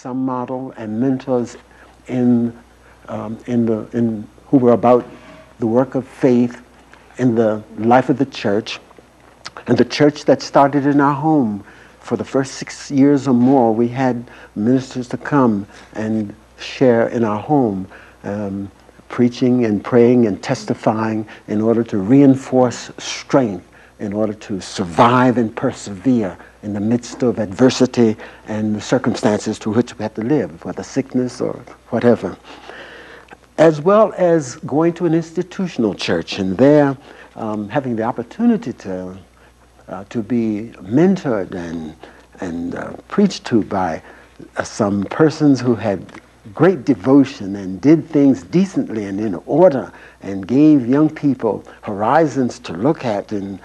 some model and mentors in who were about the work of faith in the life of the church, and the church that started in our home. For the first 6 years or more, we had ministers to come and share in our home, preaching and praying and testifying in order to reinforce strength, in order to survive and persevere in the midst of adversity and the circumstances through which we have to live, whether sickness or whatever. As well as going to an institutional church, and there having the opportunity to be mentored and preached to by some persons who had great devotion and did things decently and in order and gave young people horizons to look at and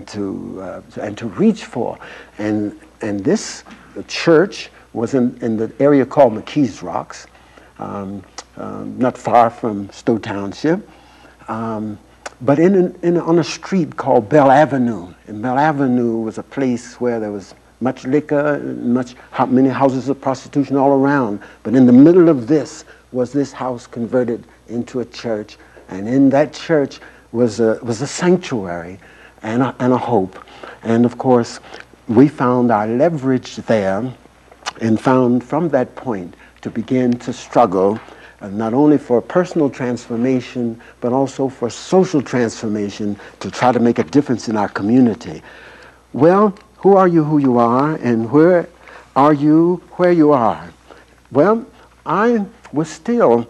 to reach for. And this church was in the area called McKees Rocks, not far from Stowe Township, but on a street called Bell Avenue. And Bell Avenue was a place where there was much liquor, many houses of prostitution all around. But in the middle of this was this house converted into a church, and in that church was a sanctuary and a hope. And of course, we found our leverage there, and found from that point to begin to struggle, not only for personal transformation, but also for social transformation, to try to make a difference in our community. Well, who are you who you are, and where are you where you are? Well, I was still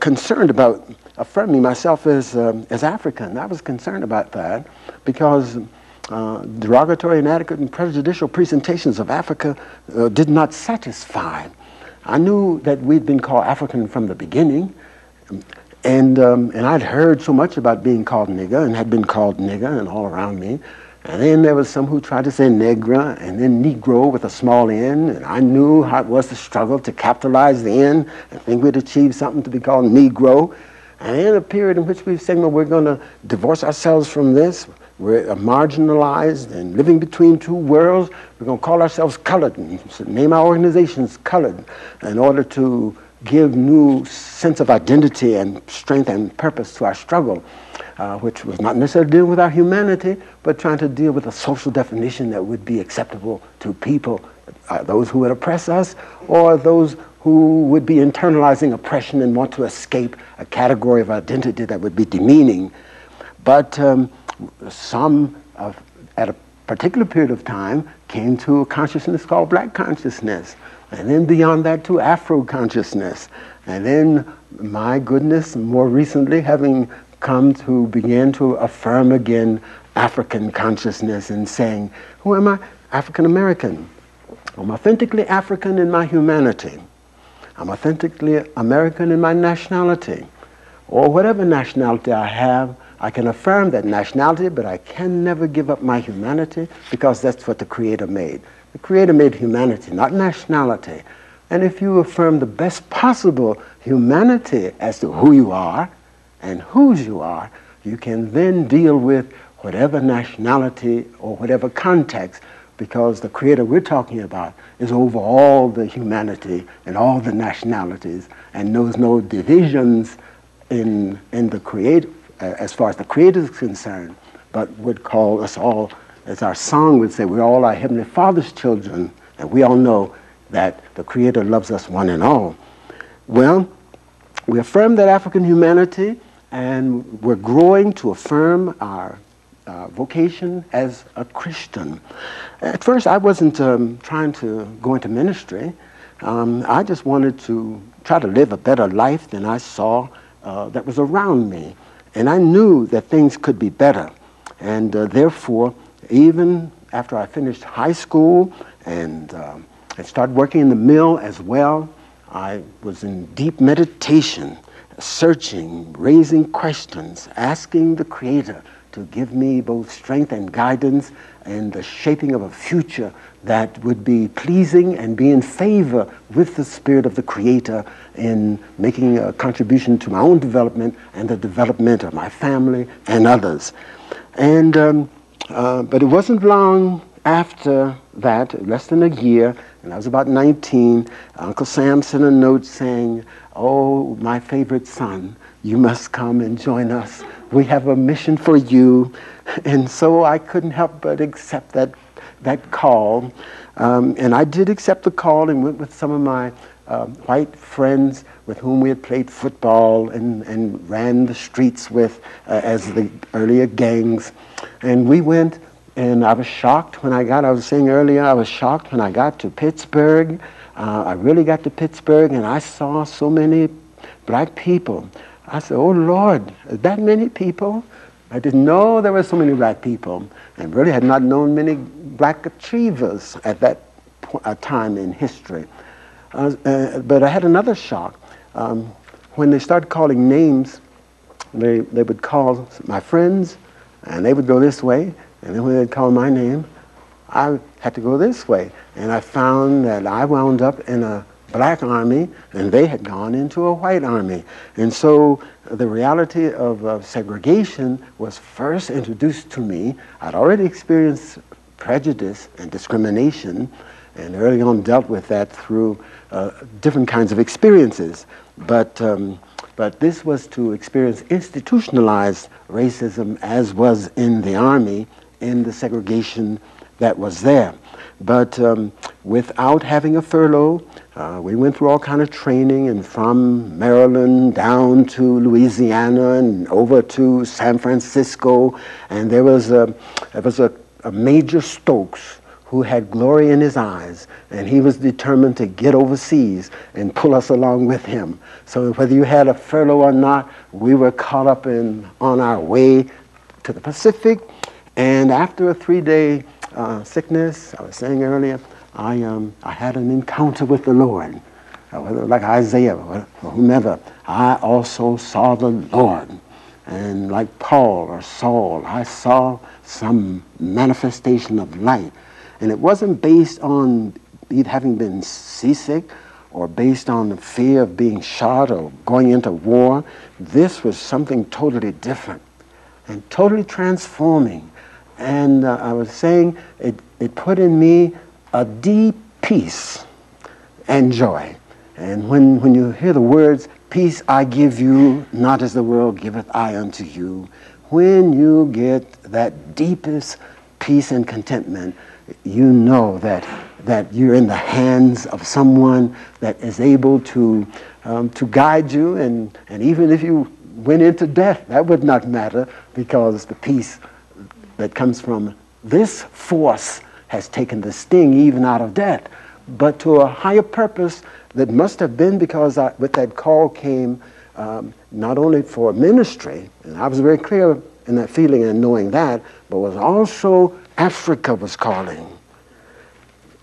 concerned about affirming myself as African. I was concerned about that because derogatory, inadequate, and prejudicial presentations of Africa did not satisfy. I knew that we'd been called African from the beginning, and I'd heard so much about being called nigger, and had been called nigger and all around me. And then there was some who tried to say negra, and then negro with a small n, and I knew how it was to struggle to capitalize the n and think we'd achieve something to be called negro. And in a period in which we've said, well, we're going to divorce ourselves from this, we're marginalized and living between two worlds, we're going to call ourselves colored and name our organizations colored in order to give new sense of identity and strength and purpose to our struggle, which was not necessarily dealing with our humanity, but trying to deal with a social definition that would be acceptable to people, those who would oppress us, or those who would be internalizing oppression and want to escape a category of identity that would be demeaning. But some, at a particular period of time, came to a consciousness called black consciousness. And then beyond that to Afro consciousness. And then, my goodness, more recently having come to begin to affirm again African consciousness and saying, who am I? African American. I'm authentically African in my humanity. I'm authentically American in my nationality. Or whatever nationality I have, I can affirm that nationality, but I can never give up my humanity, because that's what the Creator made. The Creator made humanity, not nationality. And if you affirm the best possible humanity as to who you are and whose you are, you can then deal with whatever nationality or whatever context, because the Creator we're talking about is over all the humanity and all the nationalities, and knows no divisions in the Creator, as far as the Creator is concerned, but would call us all, as our song would say, we're all our Heavenly Father's children, and we all know that the Creator loves us one and all. Well, we affirm that African humanity, and we're growing to affirm our vocation as a Christian. At first, I wasn't trying to go into ministry. I just wanted to try to live a better life than I saw that was around me. And I knew that things could be better. And therefore, even after I finished high school and I started working in the mill as well, I was in deep meditation, searching, raising questions, asking the Creator to give me both strength and guidance and the shaping of a future that would be pleasing and be in favor with the Spirit of the Creator in making a contribution to my own development and the development of my family and others. And but it wasn't long after that, less than a year, and I was about 19, Uncle Sam sent a note saying, "Oh, my favorite son, you must come and join us. We have a mission for you." And so I couldn't help but accept that call. And I did accept the call and went with some of my white friends with whom we had played football and ran the streets with as the earlier gangs. And we went, and I was shocked when I was saying earlier, I was shocked when I got to Pittsburgh. I really got to Pittsburgh, and I saw so many black people. I said, "Oh Lord, that many people?" I didn't know there were so many black people, and really had not known many black achievers at that time in history. But I had another shock. When they started calling names, they would call my friends, and they would go this way, and then when they'd call my name, I had to go this way. And I found that I wound up in a black army, and they had gone into a white army. And so the reality of segregation was first introduced to me. I'd already experienced prejudice and discrimination, and early on dealt with that through different kinds of experiences. But this was to experience institutionalized racism, as was in the Army, in the segregation that was there. But without having a furlough, we went through all kind of training, and from Maryland down to Louisiana and over to San Francisco. And there was a Major Stokes who had glory in his eyes, and he was determined to get overseas and pull us along with him. So whether you had a furlough or not, we were caught up on our way to the Pacific. And after a 3-day sickness, I was saying earlier, I had an encounter with the Lord. Like Isaiah or whomever, I also saw the Lord. And like Paul or Saul, I saw some manifestation of light. And it wasn't based on either having been seasick or based on the fear of being shot or going into war. This was something totally different and totally transforming. And I was saying it put in me a deep peace and joy. And when you hear the words, "Peace I give you, not as the world giveth I unto you," when you get that deepest peace and contentment, you know that you're in the hands of someone that is able to guide you, and even if you went into death, that would not matter, because the peace that comes from this force has taken the sting even out of death. But to a higher purpose that must have been, because with that call came not only for ministry, and I was very clear in that feeling and knowing that, but was also Africa was calling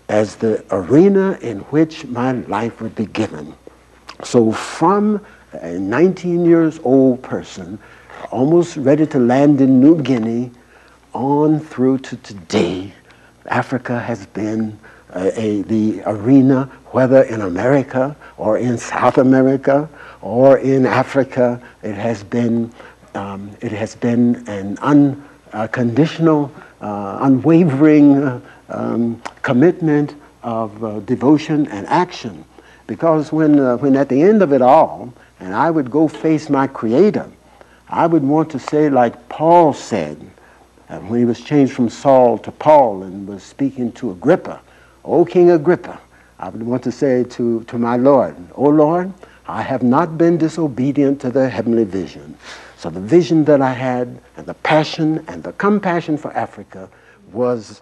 as the arena in which my life would be given. So from a 19 years old person, almost ready to land in New Guinea, on through to today, Africa has been the arena, whether in America or in South America or in Africa. It has been an unconditional, unwavering commitment of devotion and action. Because when at the end of it all, and I would go face my Creator, I would want to say like Paul said, when he was changed from Saul to Paul and was speaking to Agrippa, "O King Agrippa," I would want to say to my Lord, "O Lord, I have not been disobedient to the heavenly vision." So the vision that I had, and the passion and the compassion for Africa was